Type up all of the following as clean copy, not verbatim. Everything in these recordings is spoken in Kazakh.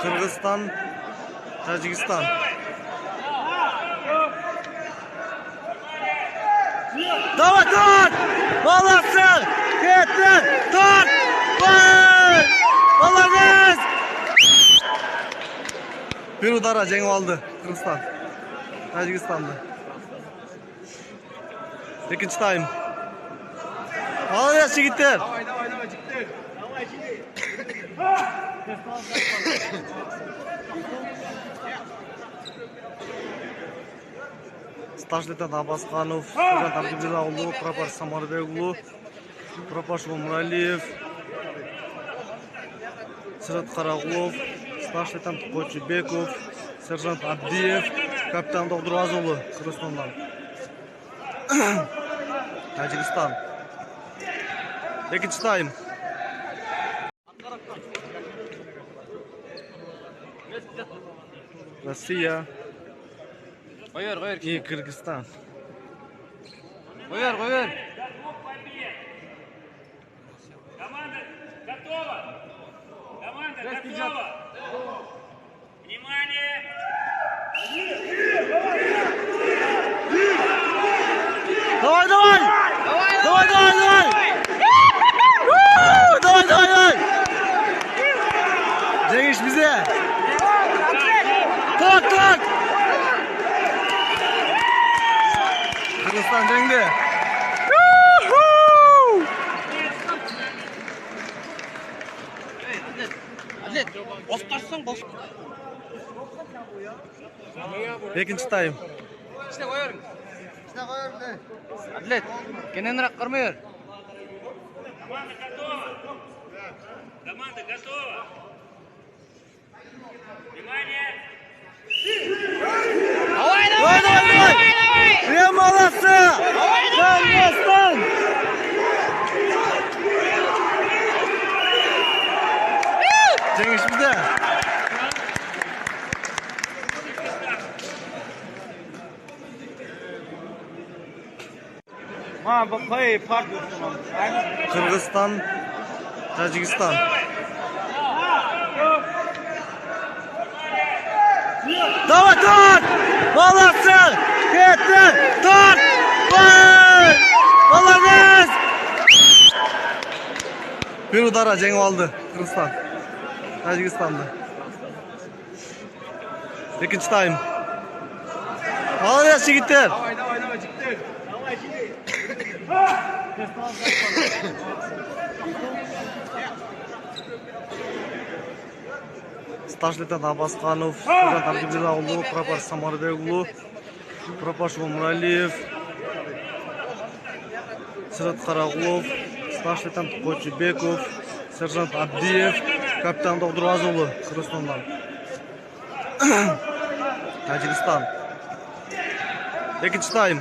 Kırgızistan, Tacikistan. Давай, tut! Молодцы! Кетті! Tut! Vay! Молодец! Bir udara жеңіп aldı Kırgızistan. Tacikistan'da. İkinci time. Молодец, жігіттер! Давай, жігіттер! Старший лейтенант Абасханов, сержант Абдуллаулу, прапор Самарбекулу, прапор Муралиев, сержант Карагулов, старший лейтенант Кочубеков, сержант Абдиев, капитан Догдуразулу, Кыргызстандан. Тажикстан. İkinci time. Россия и Кыргызстан. Команда готова. Команда готова. Внимание. Давай! Давай! Cengiz bize. Tut! Kırgızistan cengi. İkinci time. Atlet, kenenrak kırmıyor. Команда готова. Внимание. Давай! Прям молодцы! Кыргызстан! Cengiz bize. Kırgızistan, Tacikistan. Давай, tut! Молодцы! Кетті! Tut! Vay! Молодец! Bir udara жеңіп aldı Kırgızistan. Tacikistan'da. İkinci time. Молодец, жігіттер! Давай, жігіттер! Старший лейтенант Абасханов, сержант Абдуллаулу, прапор Самарбекулу, прапор Муралиев, сержант Карагулов, старший лейтенант Кочубеков, сержант Абдиев, капитан Догдуразулу, Кыргызстандан. Тажикстан. İkinci time.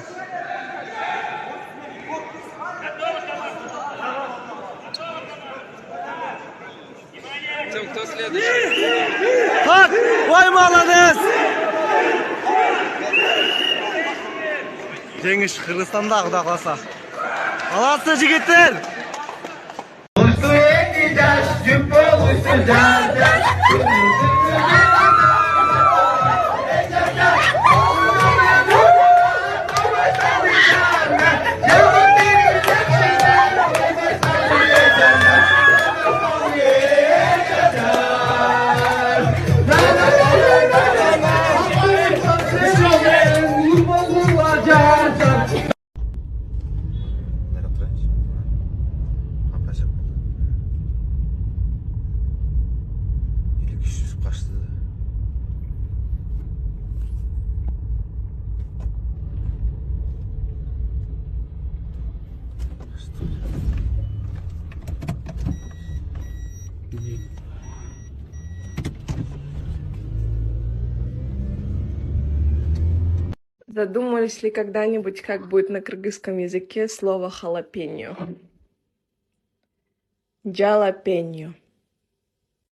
Кто следующий? Так! Ой, молодец! Cengiz Kırgızstan'da Құда қаласа. Молодцы, жігіттер! Задумывались ли когда-нибудь, как будет на кыргызском языке слово халапеньо? Джалапеньо.